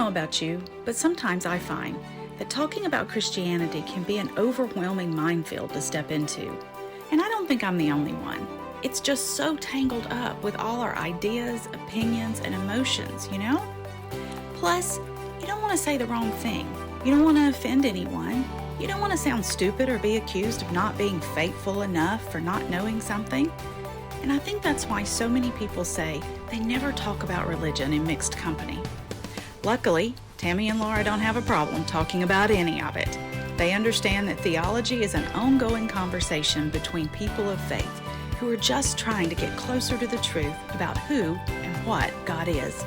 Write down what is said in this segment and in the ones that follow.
know about you, but sometimes I find that talking about Christianity can be an overwhelming minefield to step into. And I don't think I'm the only one. It's just so tangled up with all our ideas, opinions, and emotions, you know? Plus, you don't want to say the wrong thing. You don't want to offend anyone. You don't want to sound stupid or be accused of not being faithful enough for not knowing something. And I think that's why so many people say they never talk about religion in mixed company. Luckily, Tammy and Laura don't have a problem talking about any of it. They understand that theology is an ongoing conversation between people of faith who are just trying to get closer to the truth about who and what God is.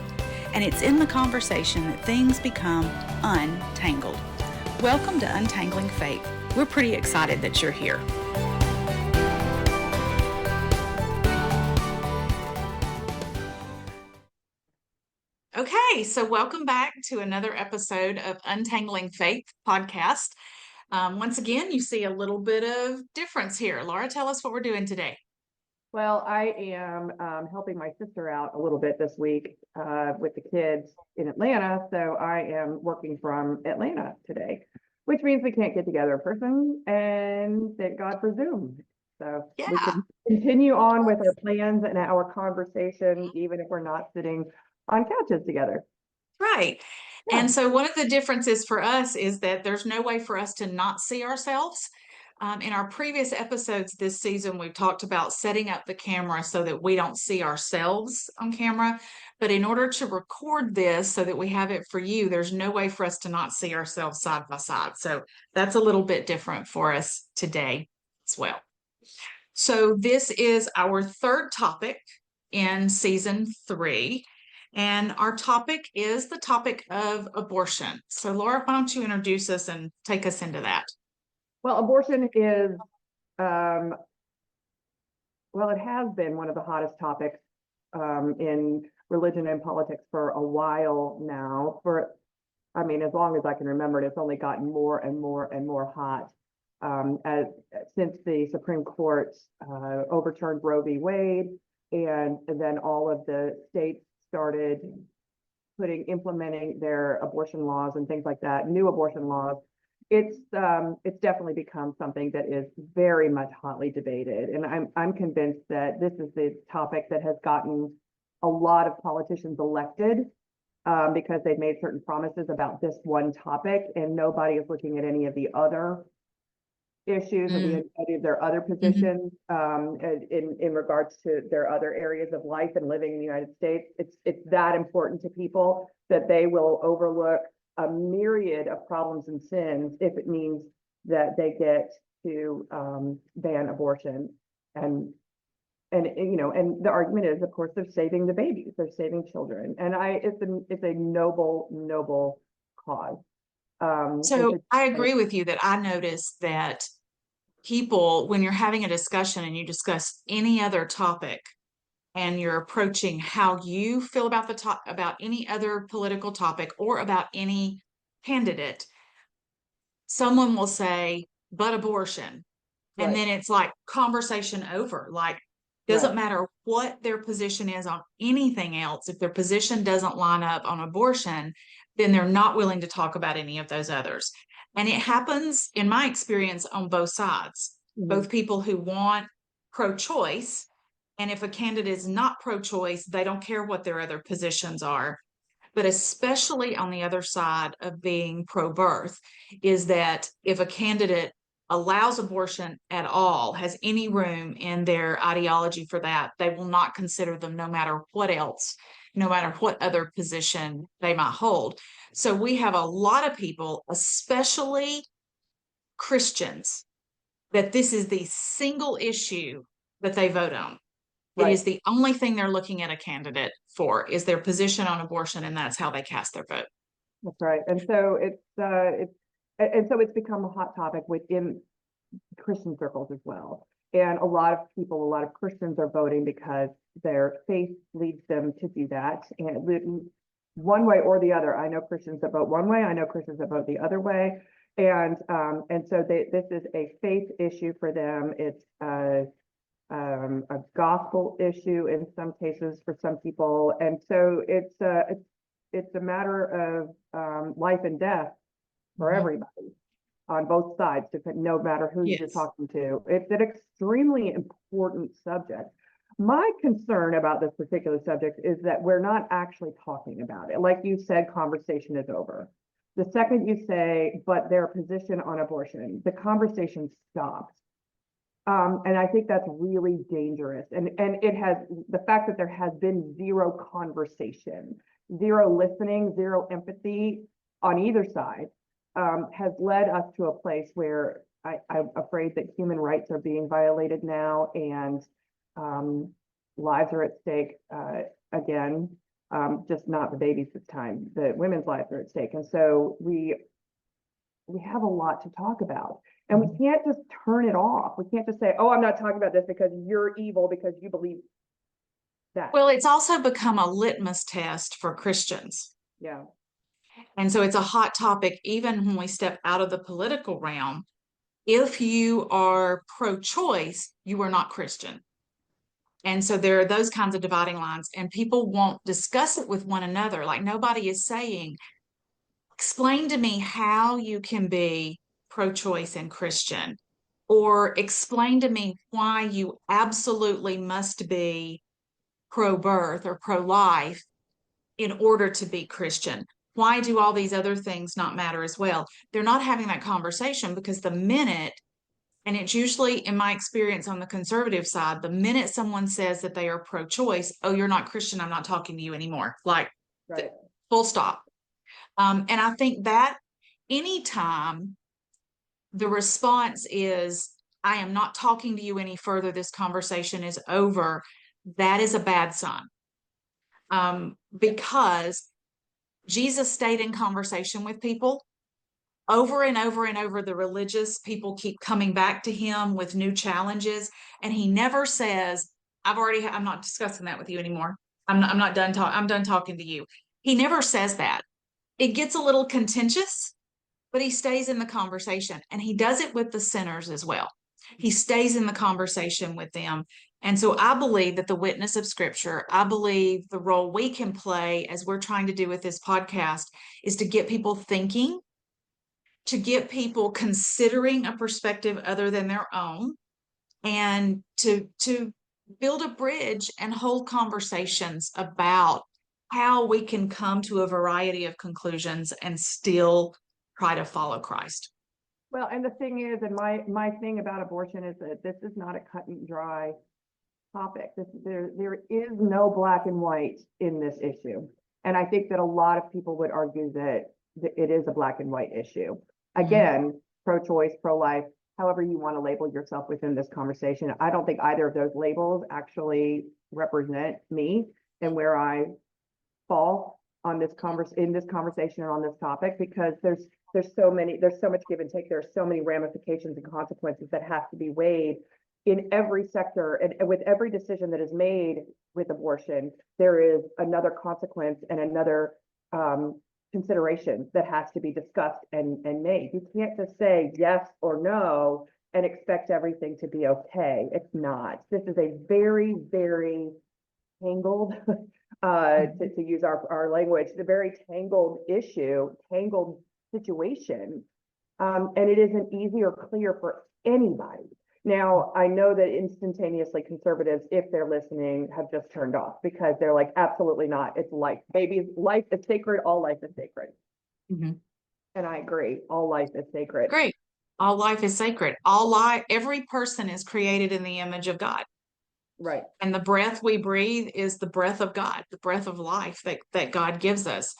And it's in the conversation that things become untangled. Welcome to Untangling Faith. We're pretty excited that you're here. Okay, so welcome back to another episode of Untangling Faith podcast. Once again, you see a little bit of difference here. Laura, tell us what we're doing today. Well, I am helping my sister out a little bit this week with the kids in Atlanta. So I am working from Atlanta today, which means we can't get together in person, and thank God for Zoom. So we can continue on with our plans and our conversation, even if we're not sitting on couches together. Right. Yeah. And so one of the differences for us is that there's no way for us to not see ourselves. In our previous episodes this season, we've talked about setting up the camera so that we don't see ourselves on camera. But in order to record this so that we have it for you, there's no way for us to not see ourselves side by side. So that's a little bit different for us today as well. So this is our third topic in season 3. And our topic is the topic of abortion. So Laura, why don't you introduce us and take us into that? Well, abortion is, it has been one of the hottest topics in religion and politics for a while now. As long as I can remember, it's only gotten more and more and more hot since the Supreme Court overturned Roe v. Wade, and then all of the states started implementing their abortion laws and things like that, new abortion laws. It's definitely become something that is very much hotly debated, and I'm convinced that this is the topic that has gotten a lot of politicians elected because they've made certain promises about this one topic, and nobody is looking at any of the other issues or any of their other positions in regards to their other areas of life and living in the United States. It's that important to people that they will overlook a myriad of problems and sins if it means that they get to ban abortion. And the argument is, of course, they're saving the babies, they're saving children, and it's a noble cause. So I agree with you that I noticed that people, when you're having a discussion and you discuss any other topic and you're approaching how you feel about about any other political topic or about any candidate, someone will say, but abortion. And then it's like conversation over. Like, doesn't matter what their position is on anything else. If their position doesn't line up on abortion, then they're not willing to talk about any of those others. And it happens, in my experience, on both sides, both people who want pro-choice. And if a candidate is not pro-choice, they don't care what their other positions are. But especially on the other side of being pro-birth, is that if a candidate allows abortion at all, has any room in their ideology for that, they will not consider them no matter what else, no matter what other position they might hold. So we have a lot of people, especially Christians, that this is the single issue that they vote on. It is the only thing they're looking at a candidate for, is their position on abortion, and that's how they cast their vote. That's right. And so it's become a hot topic within Christian circles as well. And a lot of Christians are voting because their faith leads them to do that. And one way or the other, I know Christians that vote one way, I know Christians that vote the other way. And so this is a faith issue for them. It's a gospel issue in some cases for some people. And so it's it's a matter of life and death for everybody on both sides, no matter who you're Yes. talking to. It's an extremely important subject. My concern about this particular subject is that we're not actually talking about it. Like you said, conversation is over. The second you say, but their position on abortion, the conversation stops. And I think that's really dangerous. And it has, the fact that there has been zero conversation, zero listening, zero empathy on either side, has led us to a place where I'm afraid that human rights are being violated now, and lives are at stake again. Just not the babies this time. The women's lives are at stake, and so we have a lot to talk about, and we can't just turn it off. We can't just say, "Oh, I'm not talking about this because you're evil because you believe that." Well, it's also become a litmus test for Christians. Yeah. And so it's a hot topic, even when we step out of the political realm. If you are pro-choice, you are not Christian. And so there are those kinds of dividing lines, and people won't discuss it with one another. Like, nobody is saying, explain to me how you can be pro-choice and Christian, or explain to me why you absolutely must be pro-birth or pro-life in order to be Christian. Why do all these other things not matter as well? They're not having that conversation because the minute, and it's usually in my experience on the conservative side, the minute someone says that they are pro-choice, oh, you're not Christian, I'm not talking to you anymore. Like, Right. full stop. And I think that anytime the response is, I am not talking to you any further, this conversation is over, that is a bad sign. Because Jesus stayed in conversation with people over and over and over. The religious people keep coming back to him with new challenges, and he never says, I'm not discussing that with you anymore. I'm not done talking. I'm done talking to you. He never says that. It gets a little contentious, but he stays in the conversation, and he does it with the sinners as well. He stays in the conversation with them. And so I believe that the witness of scripture, I believe the role we can play, as we're trying to do with this podcast, is to get people thinking, to get people considering a perspective other than their own, and to build a bridge and hold conversations about how we can come to a variety of conclusions and still try to follow Christ. Well, and the thing is, and my thing about abortion is that this is not a cut and dry topic. There is no black and white in this issue. And I think that a lot of people would argue that it is a black and white issue. Again, pro-choice, pro-life, however you want to label yourself within this conversation. I don't think either of those labels actually represent me and where I fall on this conversation and on this topic, because there's so much give and take. There's so many ramifications and consequences that have to be weighed in every sector, and with every decision that is made with abortion, there is another consequence and another consideration that has to be discussed and made. You can't just say yes or no and expect everything to be okay. It's not. This is a very, very tangled, to use our language, the very tangled issue, tangled situation. And it isn't easy or clear for anybody. Now, I know that instantaneously conservatives, if they're listening, have just turned off because they're like, absolutely not. It's life. Babies, life is sacred. All life is sacred. And I agree. All life is sacred. Great. All life is sacred. Every person is created in the image of God. Right. And the breath we breathe is the breath of God, the breath of life that God gives us.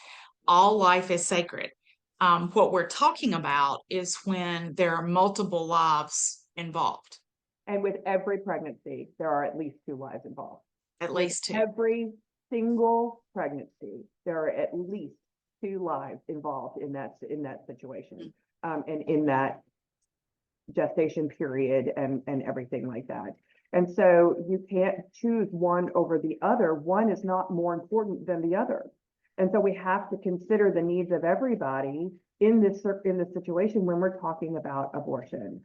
All life is sacred. What we're talking about is when there are multiple lives involved. And with every pregnancy, there are at least 2 lives involved. At least 2. Every single pregnancy, there are at least 2 lives involved in that situation, and in that gestation period and everything like that. And so you can't choose one over the other. One is not more important than the other. And so we have to consider the needs of everybody in this situation when we're talking about abortion.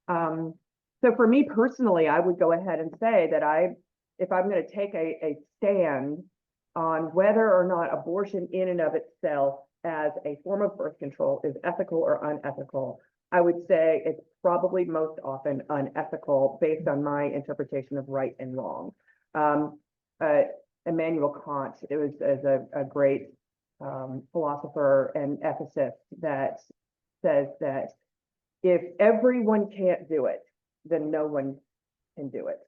So for me personally, I would go ahead and say that if I'm going to take a stand on whether or not abortion in and of itself as a form of birth control is ethical or unethical, I would say it's probably most often unethical based on my interpretation of right and wrong. Immanuel Kant, it was as a great philosopher and ethicist that says that if everyone can't do it, then no one can do it.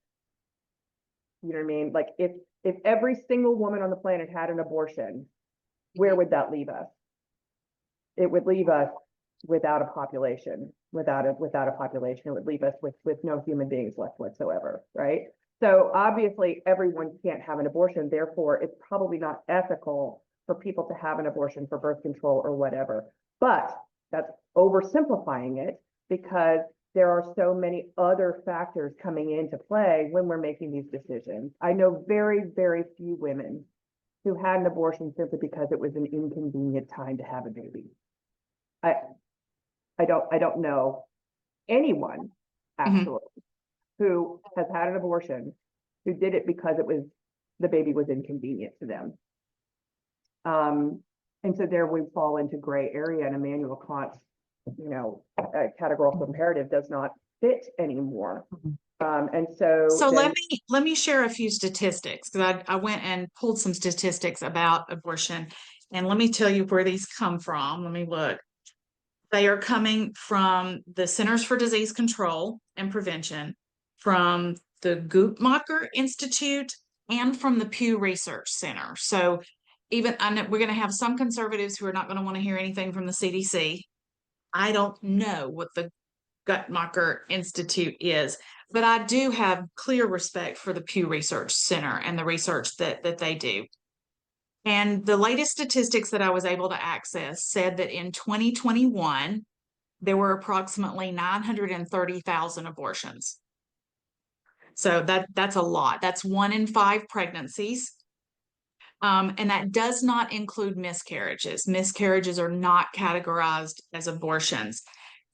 You know what I mean? Like if every single woman on the planet had an abortion, where would that leave us? It would leave us without a population, without a population. It would leave us with no human beings left whatsoever, right? So obviously everyone can't have an abortion. Therefore, it's probably not ethical for people to have an abortion for birth control or whatever. But that's oversimplifying it because there are so many other factors coming into play when we're making these decisions. I know very, very few women who had an abortion simply because it was an inconvenient time to have a baby. I don't know anyone actually who has had an abortion who did it because the baby was inconvenient to them. And so there we fall into gray area, and Immanuel Kant's, categorical imperative does not fit anymore. And so let me share a few statistics, because I went and pulled some statistics about abortion, and let me tell you where these come from. Let me look. They are coming from the Centers for Disease Control and Prevention, from the Guttmacher Institute, and from the Pew Research Center. So even I know we're going to have some conservatives who are not going to want to hear anything from the CDC. I don't know what the Guttmacher Institute is, but I do have clear respect for the Pew Research Center and the research that they do. And the latest statistics that I was able to access said that in 2021, there were approximately 930,000 abortions. So that's a lot. That's 1 in 5 pregnancies. And that does not include miscarriages. Miscarriages are not categorized as abortions.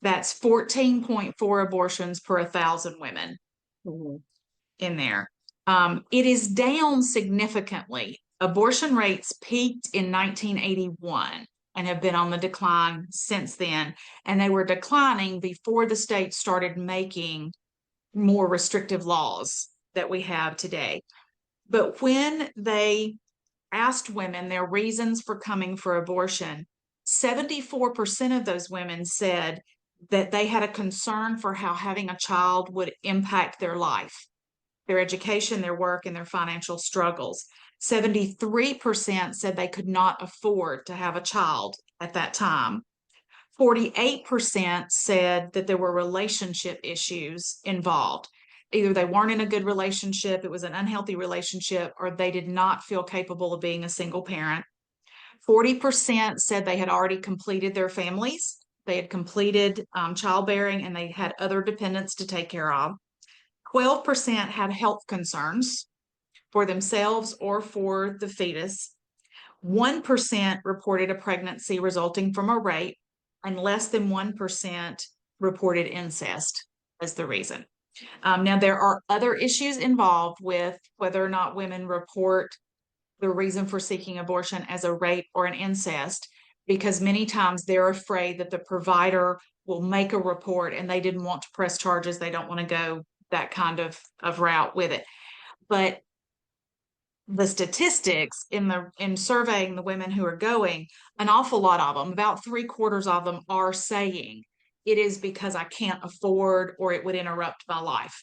That's 14.4 abortions per 1,000 women in there. It is down significantly. Abortion rates peaked in 1981 and have been on the decline since then. And they were declining before the states started making more restrictive laws that we have today. But when they asked women their reasons for coming for abortion, 74% of those women said that they had a concern for how having a child would impact their life, their education, their work, and their financial struggles. 73% said they could not afford to have a child at that time. 48% said that there were relationship issues involved. Either they weren't in a good relationship, it was an unhealthy relationship, or they did not feel capable of being a single parent. 40% said they had already completed their families. They had completed childbearing and they had other dependents to take care of. 12% had health concerns for themselves or for the fetus. 1% reported a pregnancy resulting from a rape, and less than 1% reported incest as the reason. Now, there are other issues involved with whether or not women report the reason for seeking abortion as a rape or an incest, because many times they're afraid that the provider will make a report and they didn't want to press charges. They don't want to go that kind of route with it. But the statistics in surveying the women who are going, an awful lot of them, about 3/4 of them, are saying it is because I can't afford or it would interrupt my life.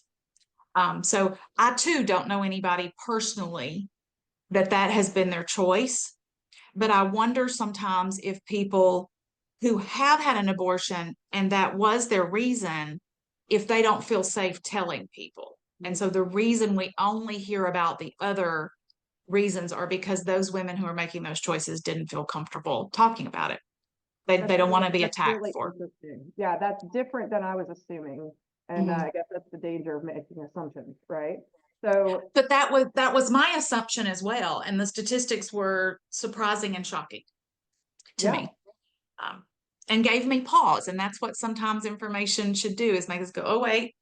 So I too don't know anybody personally that has been their choice, but I wonder sometimes if people who have had an abortion and that was their reason, if they don't feel safe telling people. And so the reason we only hear about the other reasons are because those women who are making those choices didn't feel comfortable talking about it. They don't want to be attacked really for. Yeah, that's different than I was assuming. And I guess that's the danger of making assumptions, right? So, but that was my assumption as well, and the statistics were surprising and shocking to me, and gave me pause. And that's what sometimes information should do, is make us go, "Oh wait,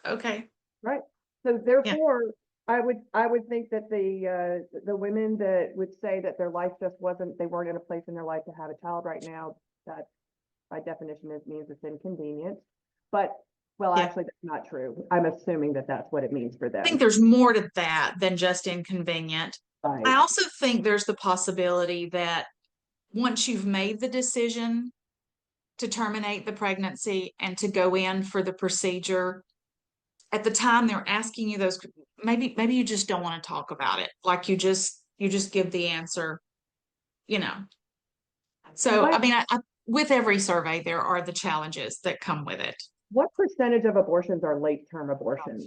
okay." right. So therefore, I would think that the women that would say that their life just wasn't, they weren't in a place in their life to have a child right now, that by definition means it's inconvenient. But, well, Yeah. actually, that's not true. I'm assuming that that's what it means for I think them. there's more to that than just inconvenient. I Right. also think there's the possibility that once you've made the decision to terminate the pregnancy and to go in for the procedure, at the time they're asking you those, maybe you just don't want to talk about it. Like you just give the answer, you know. So What I mean, with every survey, there are the challenges that come with it. what percentage of abortions are late term abortions?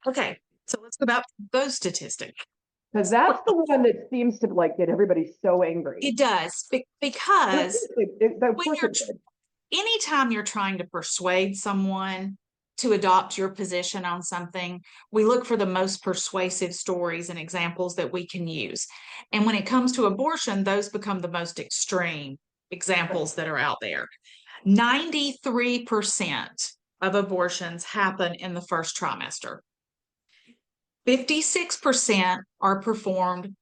Okay, so let's go about those statistics. Because that's the one that seems to like get everybody so angry. It does No, because seriously, of when course you're it did. anytime you're trying to persuade someone to adopt your position on something, we look for the most persuasive stories and examples that we can use. And when it comes to abortion, those become the most extreme examples that are out there. 93% of abortions happen in the first trimester. 56% are performed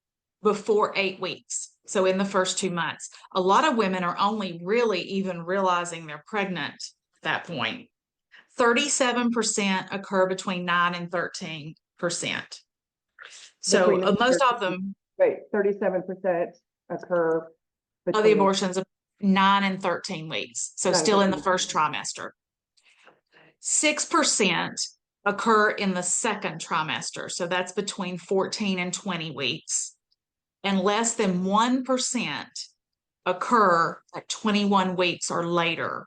before 8 weeks. So in the first 2 months, a lot of women are only really even realizing they're pregnant at that point. 37% occur between 9 and 13%. So Between the most of them, wait, 37% occur of the between abortions, 9 and 13 weeks. So 9 and still in the 13. first trimester. 6% occur in the second trimester. So that's between 14 and 20 weeks. And less than 1% occur at 21 weeks or later.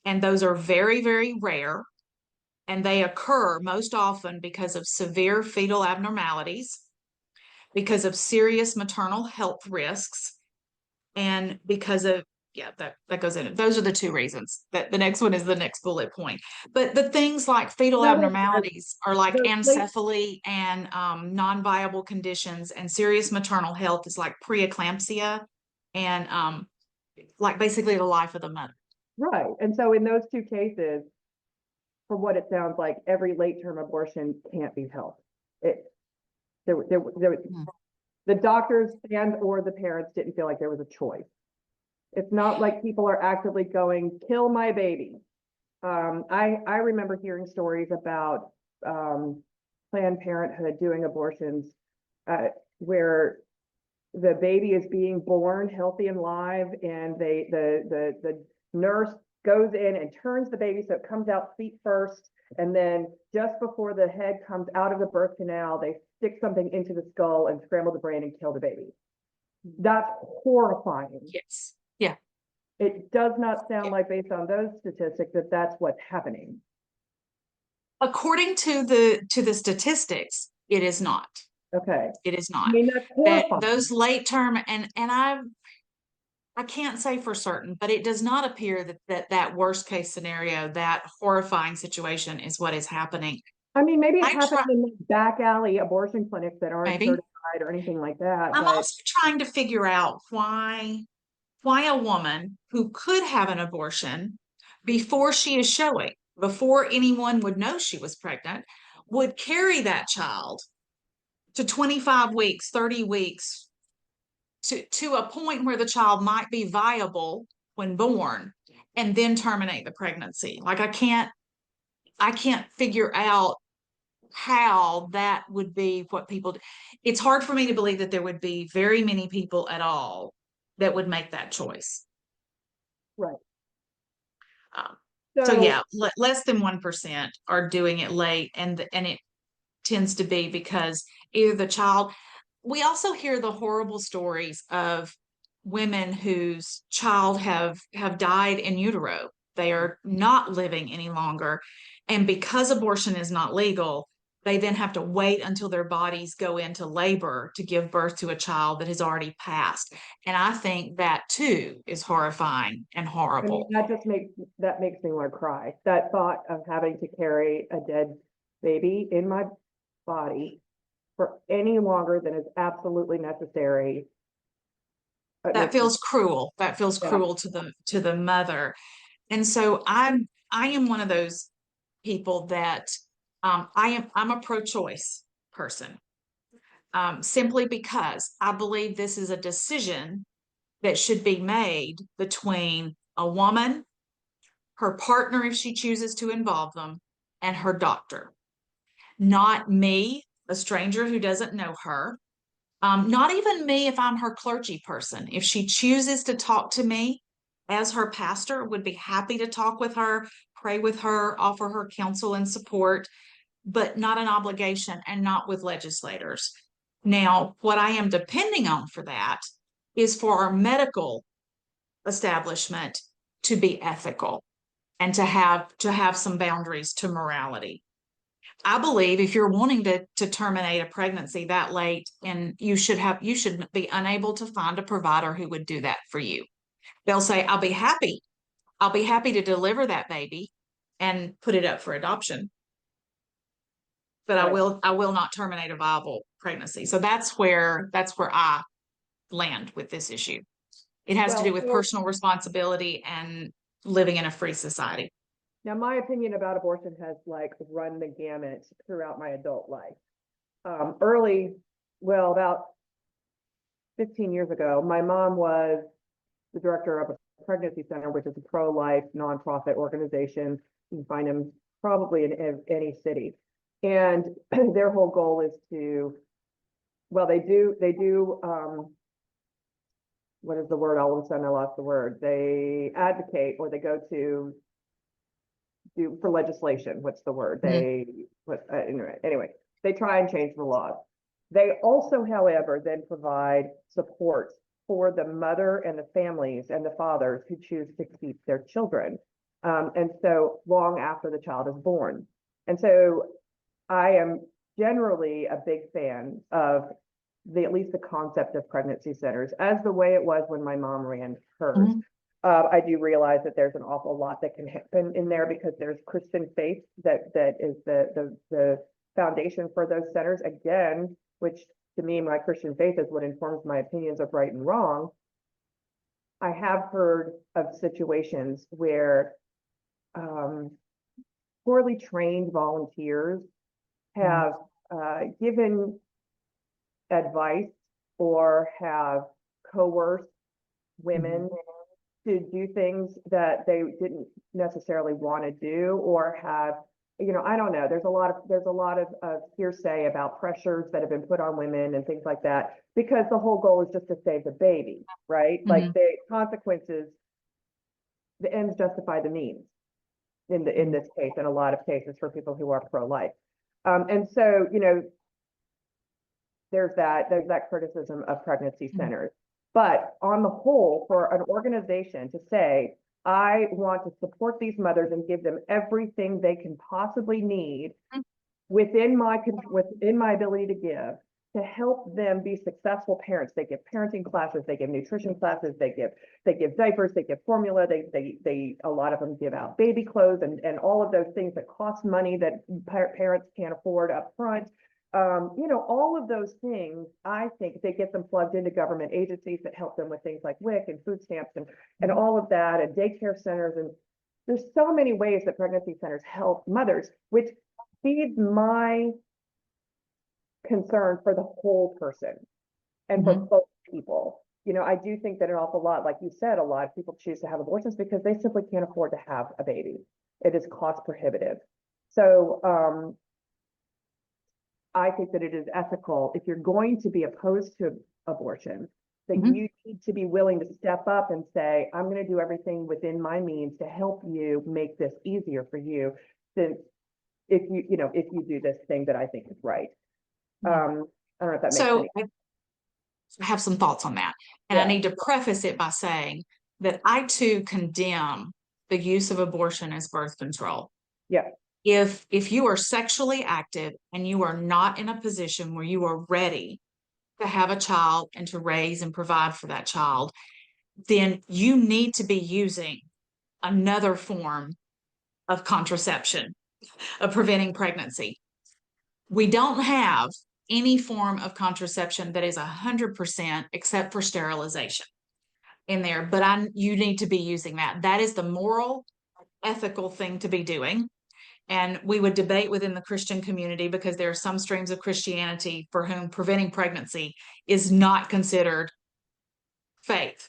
And those are very, very rare. And they occur most often because of severe fetal abnormalities, because of serious maternal health risks, and because of, yeah, that goes in it. Those are the two reasons. That the next one is the next bullet point. But the things like fetal Notice abnormalities are like the late, ancephaly and non-viable conditions, and serious maternal health is like preeclampsia and like basically the life of the mother. right. And so in those two cases, from what it sounds like, every late term abortion can't be helped. It there, Mm. the doctors and or the parents didn't feel like there was a choice. It's not like people are actively going, kill my baby. I remember hearing stories about Planned Parenthood doing abortions where the baby is being born healthy and live, and the nurse goes in and turns the baby so it comes out feet first, and then just before the head comes out of the birth canal, they stick something into the skull and scramble the brain and kill the baby. That's horrifying. Yes. Yeah. It does not sound like, based on those statistics, that that's what's happening. According to the statistics, it is not. Okay. It is I not. mean, that's That horrifying. those late term, and I can't say for certain, but it does not appear that worst case scenario, that horrifying situation is what is happening. I mean, maybe it's I happening try, in back alley abortion clinics that aren't maybe. certified or anything like that, I'm but also trying to figure out why a woman who could have an abortion before she is showing, before anyone would know she was pregnant, would carry that child to 25 weeks, 30 weeks, to a point where the child might be viable when born, and then terminate the pregnancy. Like I can't figure out how that would be what people do. It's hard for me to believe that there would be very many people at all that would make that choice. right. Um, so So yeah, less than 1% are doing it late, and it tends to be because either the child. We also hear the horrible stories of women whose child have died in utero. They are not living any longer, and because abortion is not legal, they then have to wait until their bodies go into labor to give birth to a child that has already passed. And I think that too is horrifying and I mean, horrible. that makes me want to cry. That thought of having to carry a dead baby in my body for any longer than is absolutely necessary. It That makes me, feels cruel. That feels yeah, cruel to the mother. And so I am one of those people that I'm a pro-choice person. Simply because I believe this is a decision that should be made between a woman, her partner, if she chooses to involve them, and her doctor. Not me, a stranger who doesn't know her. Not even me if I'm her clergy person. If she chooses to talk to me as her pastor, would be happy to talk with her, pray with her, offer her counsel and support, but not an obligation and not with legislators. Now, what I am depending on for that is for our medical establishment to be ethical and to have some boundaries to morality. I believe if you're wanting to terminate a pregnancy that late, and you should be unable to find a provider who would do that for you. They'll say, I'll be happy to deliver that baby and put it up for adoption, but Right. I will not terminate a viable pregnancy. So that's where I land with this issue. It has to do with personal responsibility and living in a free society. Now, my opinion about abortion has like run the gamut throughout my adult life. About 15 years ago, my mom was the director of a pregnancy center, which is a pro-life nonprofit organization. You can find them probably in any city. And their whole goal is they do, what is the word? All of a sudden I lost the word. They advocate, or they go to do for legislation. What's the word? Anyway, they try and change the laws. They also, however, then provide support for the mother and the families and the fathers who choose to keep their children. And so long after the child is born. And so I am generally a big fan of at least the concept of pregnancy centers as the way it was when my mom ran hers. I do realize that there's an awful lot that can happen in there because there's Christian faith that is the foundation for those centers, again, which to me, my Christian faith is what informs my opinions of right and wrong. I have heard of situations where poorly trained volunteers have given advice or have coerced women to do things that they didn't necessarily want to do, or have, I don't know. There's a lot of hearsay about pressures that have been put on women and things like that, because the whole goal is just to save the baby, right? Like the consequences, the ends justify the means in this case, in a lot of cases for people who are pro-life. And so, there's that criticism of pregnancy centers. But on the whole, for an organization to say, I want to support these mothers and give them everything they can possibly need within my ability to give, to help them be successful parents. They give parenting classes, they give nutrition classes, they give diapers, they give formula, they a lot of them give out baby clothes and all of those things that cost money that parents can't afford up front. All of those things, I think they get them plugged into government agencies that help them with things like WIC and food stamps and all of that, and daycare centers. And there's so many ways that pregnancy centers help mothers, which feeds my concern for the whole person and for both people. I do think that an awful lot, like you said, a lot of people choose to have abortions because they simply can't afford to have a baby. It is cost prohibitive. So, I think that it is ethical, if you're going to be opposed to abortion, that you need to be willing to step up and say, I'm going to do everything within my means to help you make this easier for you, since if you do this thing that I think is right. I don't know if that makes sense. I have some thoughts on that. And I need to preface it by saying that I too condemn the use of abortion as birth control. Yeah. If you are sexually active and you are not in a position where you are ready to have a child and to raise and provide for that child, then you need to be using another form of contraception, of preventing pregnancy. We don't have any form of contraception that is 100% except for sterilization in there, but you need to be using that. That is the moral, ethical thing to be doing. And we would debate within the Christian community because there are some streams of Christianity for whom preventing pregnancy is not considered faith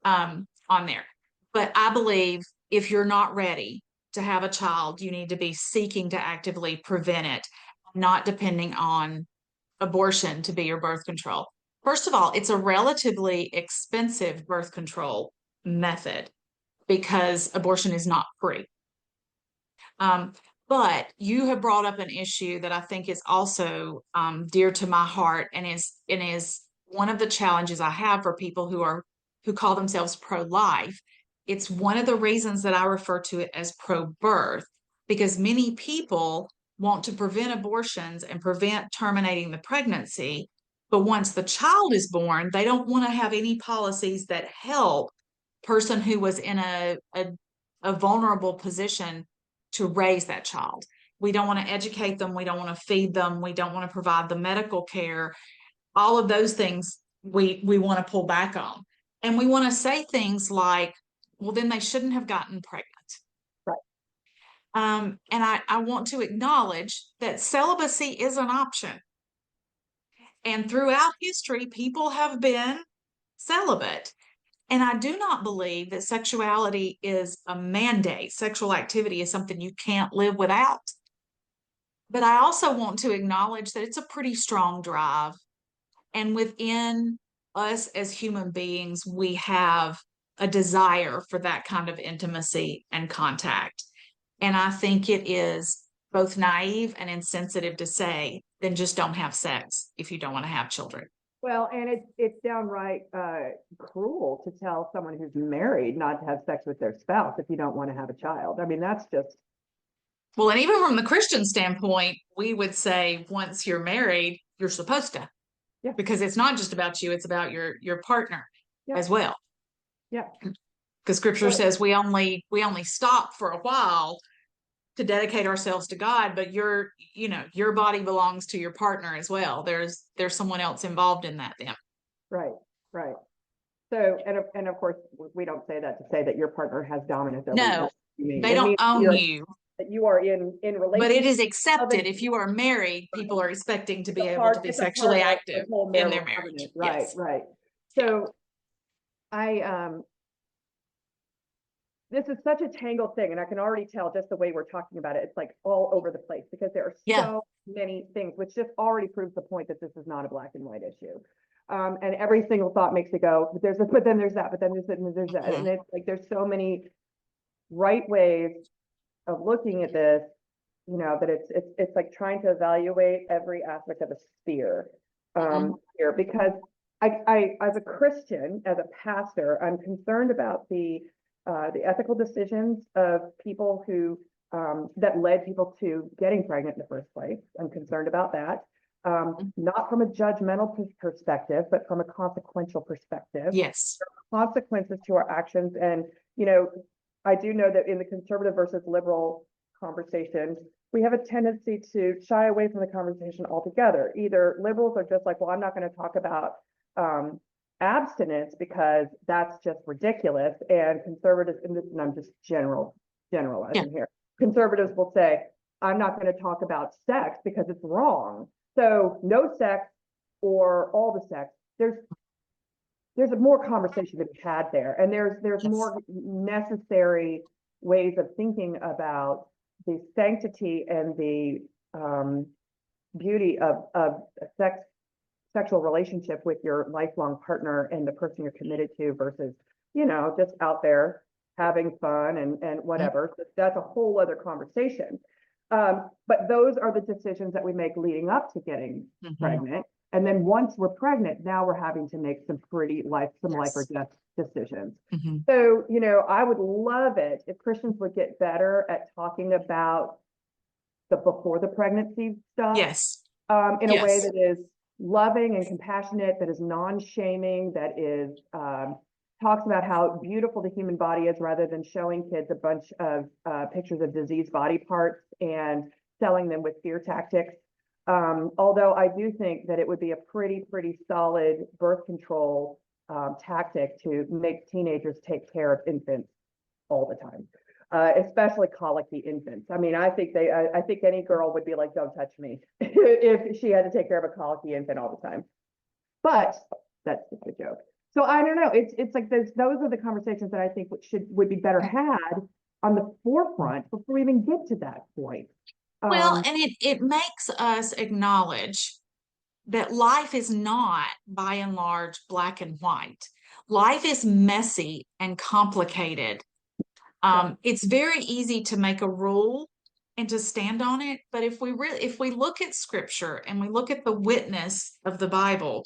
on there. But I believe if you're not ready to have a child, you need to be seeking to actively prevent it, not depending on abortion to be your birth control. First of all, it's a relatively expensive birth control method because abortion is not free. But you have brought up an issue that I think is also dear to my heart, and is one of the challenges I have for people who call themselves pro-life. It's one of the reasons that I refer to it as pro-birth, because many people want to prevent abortions and prevent terminating the pregnancy. But once the child is born, they don't want to have any policies that help person who was in a vulnerable position to raise that child. We don't want to educate them. We don't want to feed them. We don't want to provide the medical care. All of those things we want to pull back on. And we want to say things like, well, then they shouldn't have gotten pregnant. Right. And I want to acknowledge that celibacy is an option. And throughout history, people have been celibate. And I do not believe that sexuality is a mandate. Sexual activity is something you can't live without. But I also want to acknowledge that it's a pretty strong drive. And within us as human beings, we have a desire for that kind of intimacy and contact. And I think it is both naive and insensitive to say, then just don't have sex if you don't want to have children. Well, and it's downright cruel to tell someone who's married not to have sex with their spouse if you don't want to have a child. I mean, that's just. Well, and even from the Christian standpoint, we would say once you're married, you're supposed to. Yeah. Because it's not just about you, it's about your partner as well. Yeah. Because scripture says we only stop for a while to dedicate ourselves to God, but your body belongs to your partner as well. There's someone else involved in that then. Right, right. So, and of course, we don't say that to say that your partner has dominance over No, you. they don't own you. That you are in relationship. But it is accepted if you are married, people are expecting to be able to be sexually active in their marriage. Right, yes. Right. So this is such a tangled thing, and I can already tell just the way we're talking about it. It's like all over the place because there are so many things, which just already proves the point that this is not a black and white issue. And every single thought makes it go, but then there's that, but then there's that, and there's that. And it's like there's so many right ways of looking at this, that it's like trying to evaluate every aspect of a sphere here, because I as a Christian, as a pastor, I'm concerned about the ethical decisions of people who that led people to getting pregnant in the first place. I'm concerned about that. Not from a judgmental perspective, but from a consequential perspective. Yes. There are consequences to our actions. And, I do know that in the conservative versus liberal conversation, we have a tendency to shy away from the conversation altogether. Either liberals are just like, well, I'm not going to talk about abstinence because that's just ridiculous. And conservatives, and I'm just generalizing here. Conservatives will say, I'm not going to talk about sex because it's wrong. So no sex or all the sex. There's more conversation to be had there, and there's more necessary ways of thinking about the sanctity and the beauty of a sexual relationship with your lifelong partner and the person you're committed to versus just out there having fun and whatever. So that's a whole other conversation. But those are the decisions that we make leading up to getting pregnant. And then once we're pregnant, now we're having to make some life or death decisions. So, I would love it if Christians would get better at talking about the before the pregnancy stuff. Yes. In a way that is loving and compassionate, that is non-shaming, that is talks about how beautiful the human body is, rather than showing kids a bunch of pictures of diseased body parts and selling them with fear tactics. Although I do think that it would be a pretty solid birth control tactic to make teenagers take care of infants all the time. especially colicky infants. I mean, I think any girl would be like, don't touch me if she had to take care of a colicky infant all the time. But that's just a joke. So I don't know. It's like those are the conversations that I think would be better had on the forefront before we even get to that point. Well, Um, and it makes us acknowledge that life is not, by and large, black and white. Life is messy and complicated. yeah, It's very easy to make a rule and to stand on it, but if we look at scripture and we look at the witness of the Bible,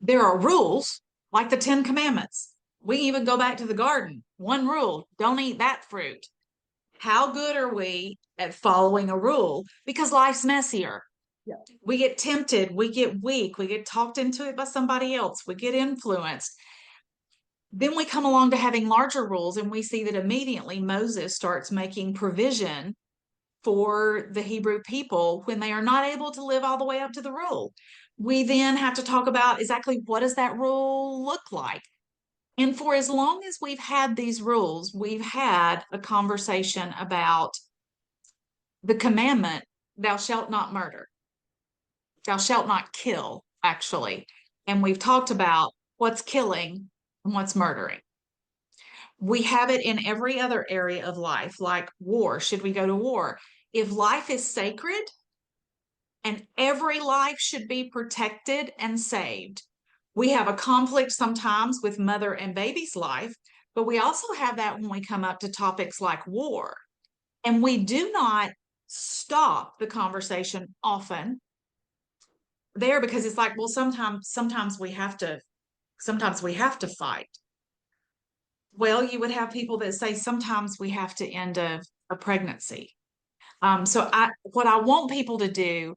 there are rules like the Ten Commandments. We even go back to the garden. One rule, don't eat that fruit. How good are we at following a rule? Because life's messier. yeah, We get tempted, we get weak, we get talked into it by somebody else, we get influenced. Then we come along to having larger rules, and we see that immediately Moses starts making provision for the Hebrew people when they are not able to live all the way up to the rule. We then have to talk about exactly what does that rule look like. And for as long as we've had these rules, we've had a conversation about the commandment, thou shalt not murder, thou shalt not kill, actually. And we've talked about what's killing and what's murdering. We have it in every other area of life, like war. Should we go to war? If life is sacred and every life should be protected and saved, we have a conflict sometimes with mother and baby's life, but we also have that when we come up to topics like war. And we do not stop the conversation often there because it's like, well, sometimes we have to fight. Well, you would have people that say sometimes we have to end a pregnancy. What I want people to do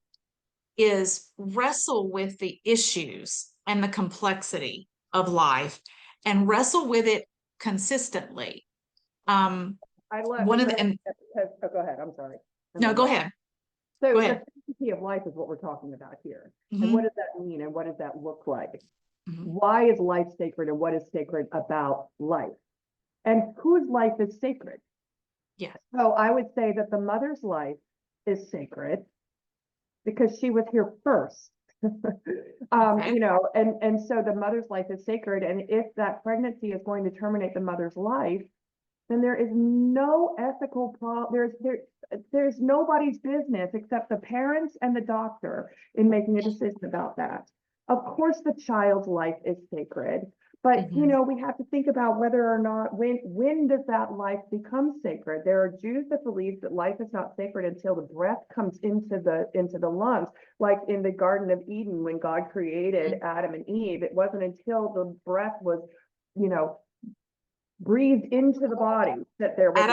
is wrestle with the issues and the complexity of life and wrestle with it consistently. Um, I love one of the, and oh, go ahead. I'm sorry. no, go ahead. So Go the ahead. sanctity of life is what we're talking about here. And what Hmm. does that mean? And what does that look like? Hmm. Why is life sacred and what is sacred about life? And whose life is sacred? Yeah. So I would say that the mother's life is sacred because she was here first. Okay. And so the mother's life is sacred. And if that pregnancy is going to terminate the mother's life, then there is no ethical problem. There's nobody's business except the parents and the doctor in making a decision about that. Of course, the child's life is sacred, but Hmm. we have to think about whether or not when does that life become sacred? There are Jews that believe that life is not sacred until the breath comes into the lungs, like in the Garden of Eden when God created Adam and Eve. It wasn't until the breath was, you know, breathed into the body that there was life.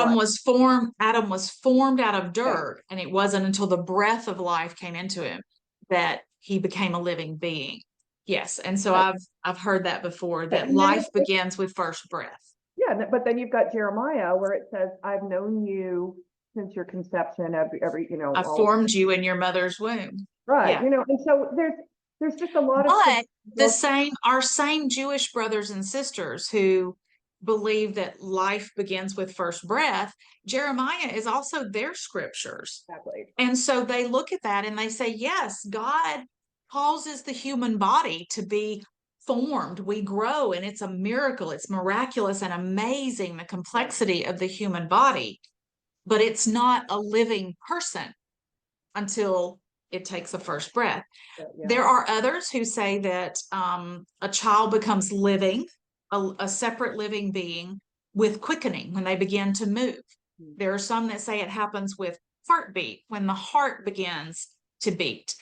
Adam was formed out of Yeah. dirt, and it wasn't until the breath of life came into him that he became a living being. Yes, and so Right. I've heard that before, that And then life begins with first breath. yeah, but then you've got Jeremiah where it says, I've known you since your conception, every I all of formed you in your mother's womb. right, Yeah. and so there's just a lot of But well, our same Jewish brothers and sisters who believe that life begins with first breath, Jeremiah is also their scriptures. exactly. And so they look at that and they say, yes, God causes the human body to be formed. We grow, and it's a miracle. It's miraculous and amazing, the Yeah, complexity of the human body, but it's not a living person until it takes the first breath. yeah. There are others who say that a child becomes living, a separate living being with quickening when they begin to move. Mm. There are some that say it happens with heartbeat when the heart begins to beat.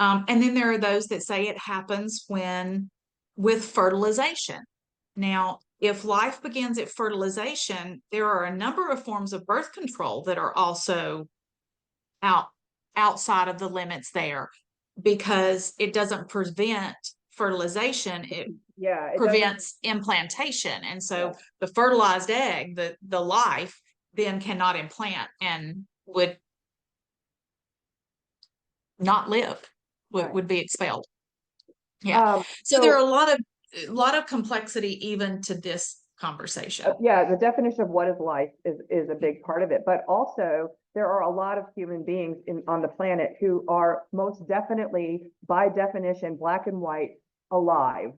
And then there are those that say it happens when with fertilization. Now, if life begins at fertilization, there are a number of forms of birth control that are also out outside of the limits there because it doesn't prevent fertilization, it Yeah, it doesn't. prevents implantation. And Yeah, so the fertilized egg, the life, then cannot implant and would not live, right. would be expelled. Yeah. Um, So there are so a lot of complexity even to this conversation. Yeah, the definition of what is life is a big part of it, but also there are a lot of human beings on the planet who are most definitely, by definition, black and white, alive.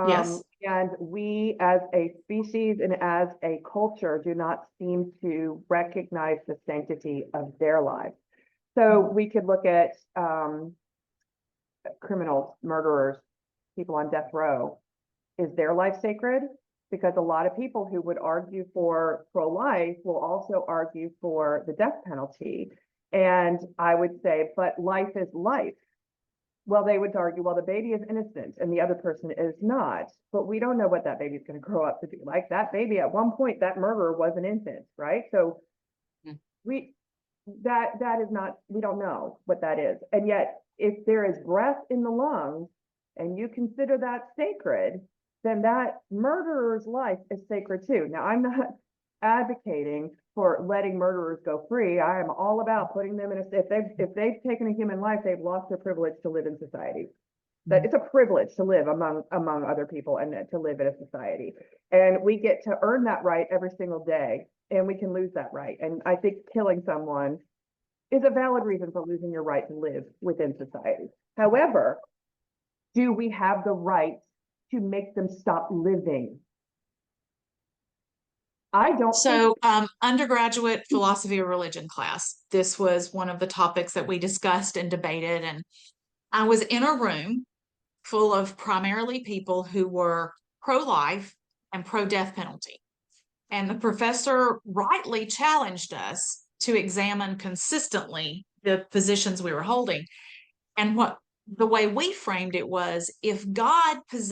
Yes. And we as a species and as a culture do not seem to recognize the sanctity of their lives. So we could look at criminals, murderers, people on death row. Is their life sacred? Because a lot of people who would argue for pro-life will also argue for the death penalty. And I would say, but life is life. Well, they would argue, well, the baby is innocent and the other person is not, but we don't know what that baby's going to grow up to be like. That baby, at one point, that murderer was an infant, right? So that is not, we don't know what that is. And yet, if there is breath in the lungs and you consider that sacred, then that murderer's life is sacred too. Now, I'm not advocating for letting murderers go free. I am all about putting them in if they've taken a human life, they've lost their privilege to live in society. That it's a privilege to live among other people and to live in a society. And we get to earn that right every single day, and we can lose that right. And I think killing someone is a valid reason for losing your right to live within society. However, do we have the right to make them stop living? I don't. So, undergraduate philosophy of religion class, this was one of the topics that we discussed and debated. And I was in a room full of primarily people who were pro-life and pro-death penalty. And the professor rightly challenged us to examine consistently the positions we were holding. And the way we framed it was, if God is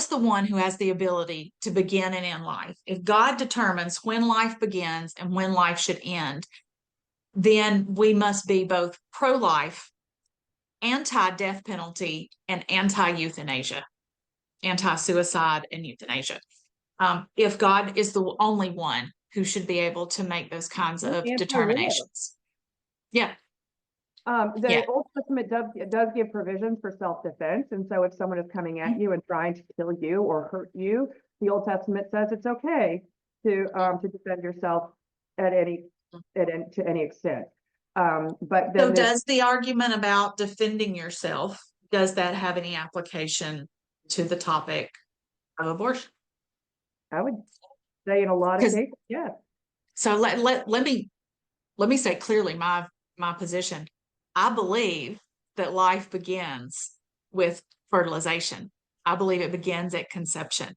the one who has the ability to begin and end life, if God determines when life begins and when life should end, then we must be both pro-life, anti-death penalty, and anti-euthanasia, anti-suicide and euthanasia. If God is the only one who should be able to make those kinds of determinations. Yeah. The Old Testament does give provisions for self-defense. And so if someone is coming at you and trying to kill you or hurt you, the Old Testament says it's okay to defend yourself to any extent. But then so does the argument about defending yourself, does that have any application to the topic of abortion? I would say in a lot of cases, yes. So let me say clearly my position. I believe that life begins with fertilization. I believe it begins at conception.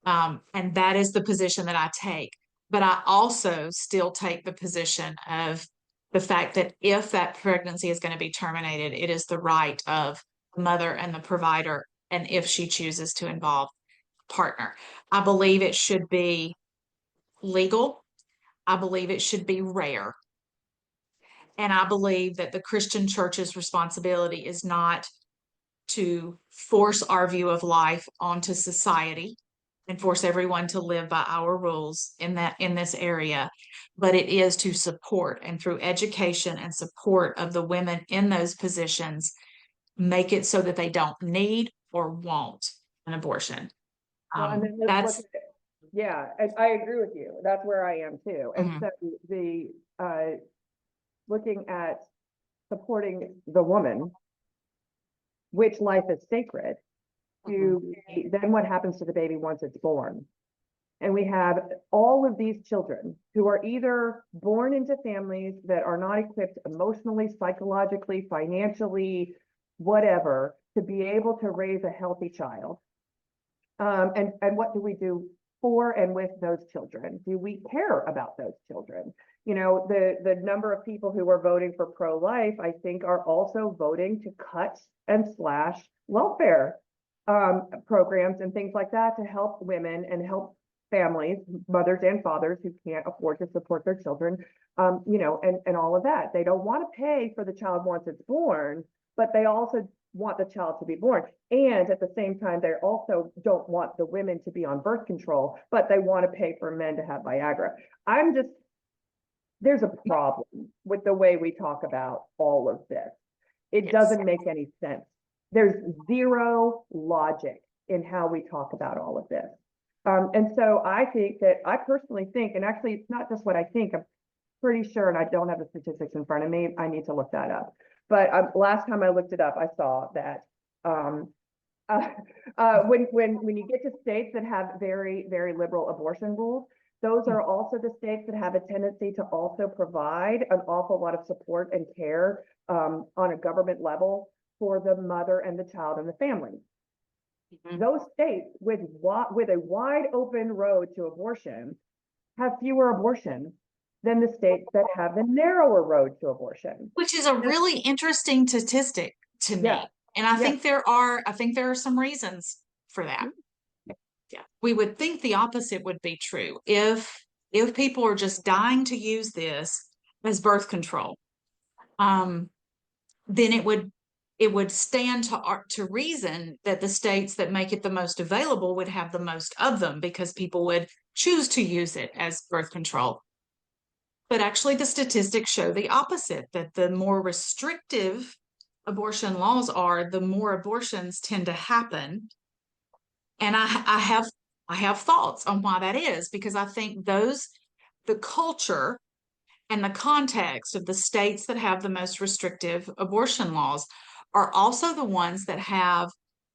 And that is the position that I take. But I also still take the position of the fact that if that pregnancy is going to be terminated, it is the right of the mother and the provider, and if she chooses to involve a partner. I believe it should be legal. I believe it should be rare. And I believe that the Christian church's responsibility is not to force our view of life onto society and force everyone to live by our rules in this area, but it is to support, and through education and support of the women in those positions, make it so that they don't need or want an abortion. Well, and then that's yeah, I agree with you. That's where I am too. And so the looking at supporting the woman, which life is sacred, then what happens to the baby once it's born? And we have all of these children who are either born into families that are not equipped emotionally, psychologically, financially, whatever, to be able to raise a healthy child. And what do we do for and with those children? Do we care about those children? You know, the number of people who are voting for pro-life, I think, are also voting to cut and slash welfare programs and things like that to help women and help families, mothers and fathers who can't afford to support their children, you know, and all of that. They don't want to pay for the child once it's born, but they also want the child to be born. And at the same time, they also don't want the women to be on birth control, but they want to pay for men to have Viagra. There's a problem with the way we talk about all of this. It doesn't make any sense. There's zero logic in how we talk about all of this. And so I personally think, and actually it's not just what I think, I'm pretty sure, and I don't have the statistics in front of me, I need to look that up. But last time I looked it up, I saw that when you get to states that have very, very liberal abortion rules, those are also the states that have a tendency to also provide an awful lot of support and care on a government level for the mother and the child and the family. Mm-hmm. Those states with a wide open road to abortion have fewer abortions than the states that have the narrower road to abortion. Which is a really interesting statistic to me. Yeah. And I think there are some reasons for that. Mm-hmm. Yeah. We would think the opposite would be true if people are just dying to use this as birth control. Then it would stand to reason that the states that make it the most available would have the most of them, because people would choose to use it as birth control. But actually, the statistics show the opposite, that the more restrictive abortion laws are, the more abortions tend to happen. And I have thoughts on why that is, because I think the culture and the context of the states that have the most restrictive abortion laws are also the ones that have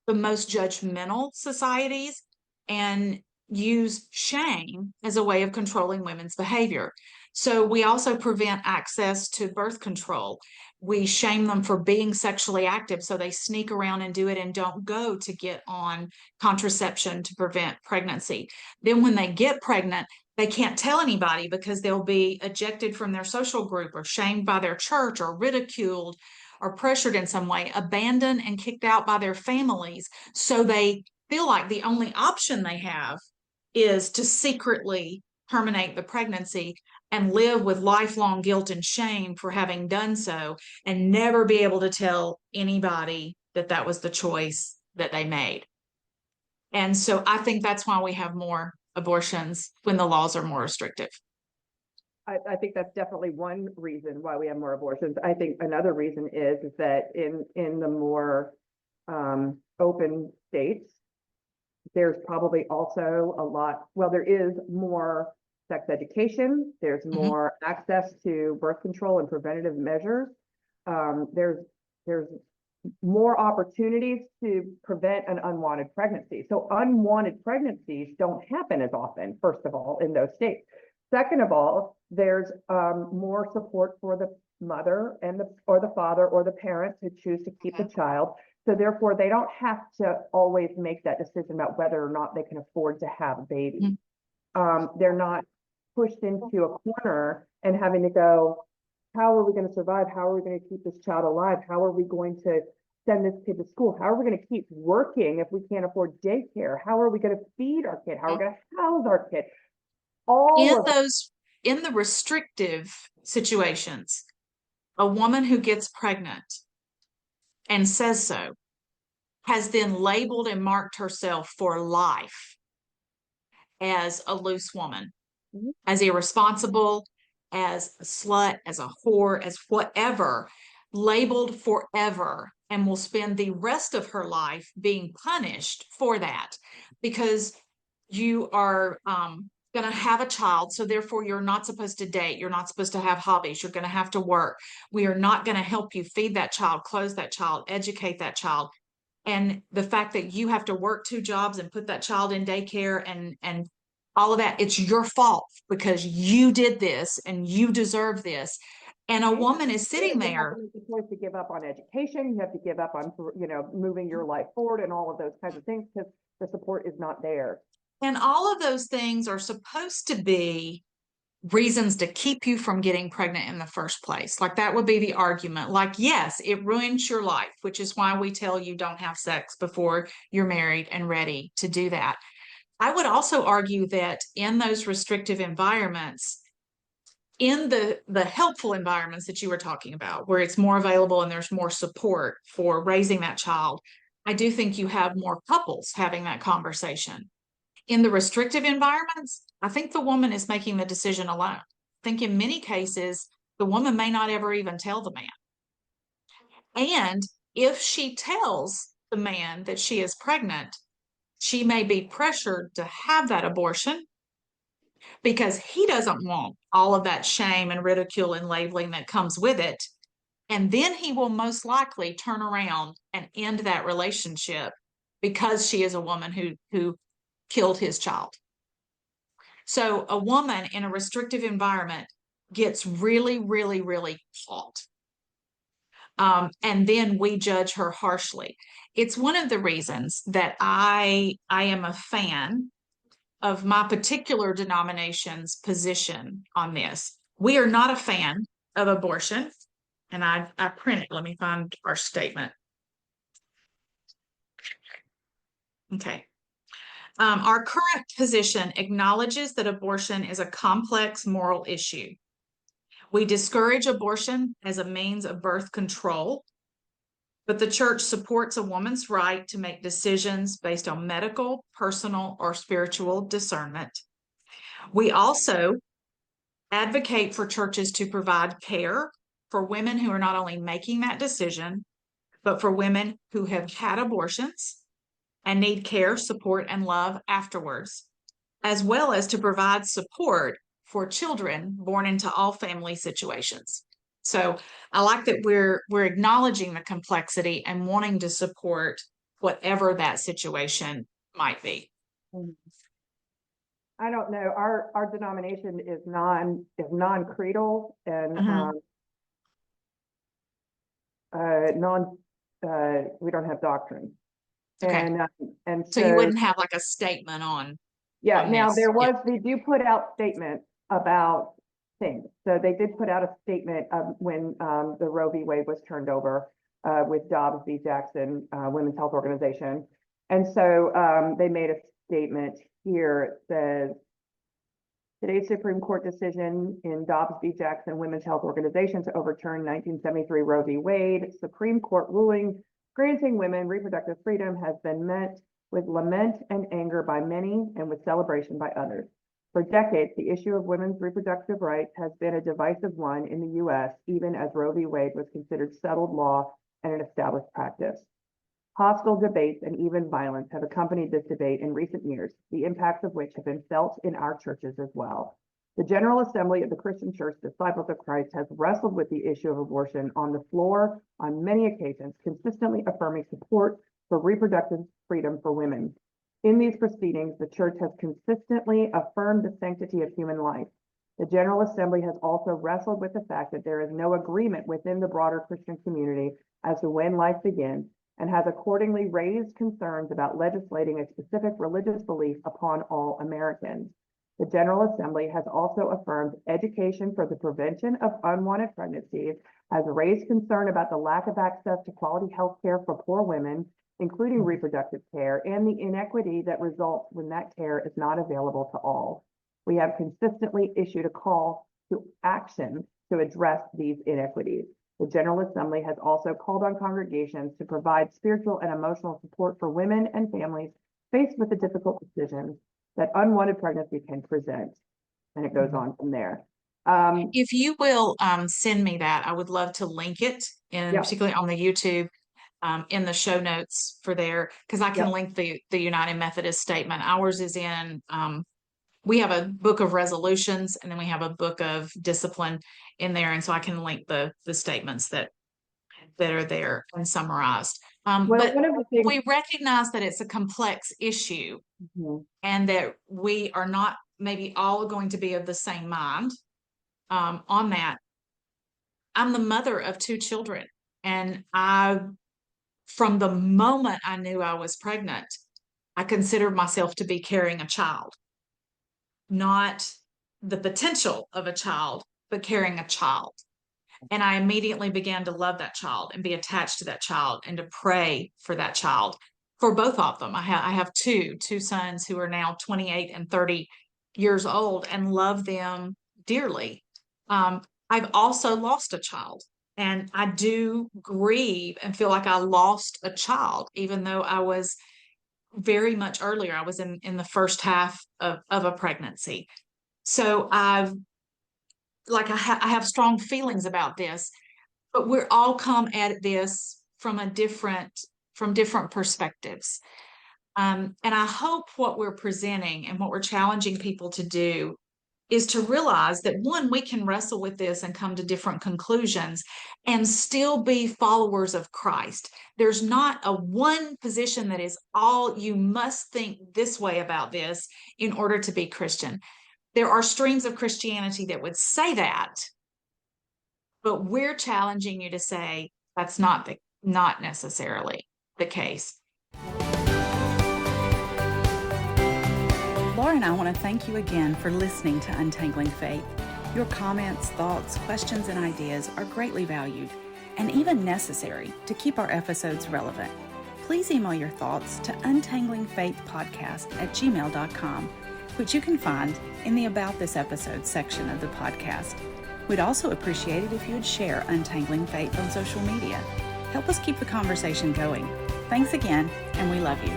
the most judgmental societies and use shame as a way of controlling women's behavior. So we also prevent access to birth control. We shame them for being sexually active, so they sneak around and do it and don't go to get on contraception to prevent pregnancy. Then when they get pregnant, they can't tell anybody because they'll be ejected from their social group or shamed by their church or ridiculed or pressured in some way, abandoned and kicked out by their families. So they feel like the only option they have is to secretly terminate the pregnancy and live with lifelong guilt and shame for having done so, and never be able to tell anybody that that was the choice that they made. And so I think that's why we have more abortions when the laws are more restrictive. I think that's definitely one reason why we have more abortions. I think another reason is that in the more open states, there's probably also there is more sex education, there's more access to birth control and preventative measures. There's more opportunities to prevent an unwanted pregnancy. So unwanted pregnancies don't happen as often, first of all, in those states. Second of all, there's more support for the mother or the father or the parents who choose to keep the child. So therefore, they don't have to always make that decision about whether or not they can afford to have a baby. They're not pushed into a corner and having to go, how are we going to survive? How are we going to keep this child alive? How are we going to send this kid to school? How are we going to keep working if we can't afford daycare? How are we going to feed our kid? How are we going to house our kid? In the restrictive situations, a woman who gets pregnant and says so has then labeled and marked herself for life as a loose woman, as irresponsible, as a slut, as a whore, as whatever, labeled forever, and will spend the rest of her life being punished for that, because you are going to have a child, so therefore you're not supposed to date, you're not supposed to have hobbies, you're going to have to work, we are not going to help you feed that child, clothe that child, educate that child. And the fact that you have to work 2 jobs and put that child in daycare and all of that, it's your fault because you did this and you deserve this. And a woman is sitting there. You have to give up on education. You have to give up on, moving your life forward and all of those kinds of things because the support is not there. And all of those things are supposed to be reasons to keep you from getting pregnant in the first place. Like that would be the argument. Like, yes, it ruins your life, which is why we tell you don't have sex before you're married and ready to do that. I would also argue that in those restrictive environments, in the helpful environments that you were talking about, where it's more available and there's more support for raising that child, I do think you have more couples having that conversation. In the restrictive environments, I think the woman is making the decision alone. I think in many cases, the woman may not ever even tell the man. And if she tells the man that she is pregnant, She may be pressured to have that abortion because he doesn't want all of that shame and ridicule and labeling that comes with it. And then he will most likely turn around and end that relationship because she is a woman who killed his child. So a woman in a restrictive environment gets really, really, really caught. And then we judge her harshly. It's one of the reasons that I am a fan of my particular denomination's position on this. We are not a fan of abortion. And I print it. Let me find our statement. Okay. Our current position acknowledges that abortion is a complex moral issue. We discourage abortion as a means of birth control, but the church supports a woman's right to make decisions based on medical, personal, or spiritual discernment. We also advocate for churches to provide care for women who are not only making that decision, but for women who have had abortions and need care, support, and love afterwards, as well as to provide support for children born into all family situations. So I like that we're acknowledging the complexity and wanting to support whatever that situation might be. I don't know. Our denomination is non-creedal and non we don't have doctrine. Okay. And so you wouldn't have like a statement on. Yeah. On now this. there was they do put out statements about things. So they did put out a statement when the Roe v. Wade was turned over with Dobbs v. Jackson Women's Health Organization, and so they made a statement here. It says, today's Supreme Court decision in Dobbs v. Jackson Women's Health Organization to overturn 1973 Roe v. Wade Supreme Court ruling granting women reproductive freedom has been met with lament and anger by many and with celebration by others. For decades, the issue of women's reproductive rights has been a divisive one in the U.S., even as Roe v. Wade was considered settled law and an established practice. Hostile debates and even violence have accompanied this debate in recent years, the impacts of which have been felt in our churches as well. The General Assembly of the Christian Church Disciples of Christ has wrestled with the issue of abortion on the floor on many occasions, consistently affirming support for reproductive freedom for women. In these proceedings, the church has consistently affirmed the sanctity of human life. The General Assembly has also wrestled with the fact that there is no agreement within the broader Christian community as to when life begins, and has accordingly raised concerns about legislating a specific religious belief upon all Americans. The General Assembly has also affirmed education for the prevention of unwanted pregnancies, has raised concern about the lack of access to quality health care for poor women, including reproductive care, and the inequity that results when that care is not available to all. We have consistently issued a call to action to address these inequities. The General Assembly has also called on congregations to provide spiritual and emotional support for women and families faced with the difficult decisions that unwanted pregnancy can present. And it goes on from there. If you will send me that, I would love to link it, and particularly on the YouTube, in the show notes for there, because I can link the United Methodist statement. Ours is in, we have a book of resolutions, and then we have a book of discipline in there, and so I can link the statements that are there and summarized. But we recognize that it's a complex issue, and that we are not maybe all going to be of the same mind on that. I'm the mother of 2 children, and from the moment I knew I was pregnant, I considered myself to be carrying a child, not the potential of a child, but carrying a child. And I immediately began to love that child and be attached to that child and to pray for that child, for both of them. I have two sons who are now 28 and 30 years old, and love them dearly. I've also lost a child, and I do grieve and feel like I lost a child, even though I was very much earlier. I was in the first half of a pregnancy. So I have strong feelings about this, but we're all come at this from different perspectives. And I hope what we're presenting and what we're challenging people to do is to realize that one, we can wrestle with this and come to different conclusions and still be followers of Christ. There's not a one position that is all you must think this way about this in order to be Christian. There are streams of Christianity that would say that, but we're challenging you to say that's not necessarily the case. Laura and I want to thank you again for listening to Untangling Faith. Your comments, thoughts, questions, and ideas are greatly valued and even necessary to keep our episodes relevant. Please email your thoughts to untanglingfaithpodcast@gmail.com, which you can find in the About This Episode section of the podcast. We'd also appreciate it if you would share Untangling Faith on social media. Help us keep the conversation going. Thanks again, and we love you.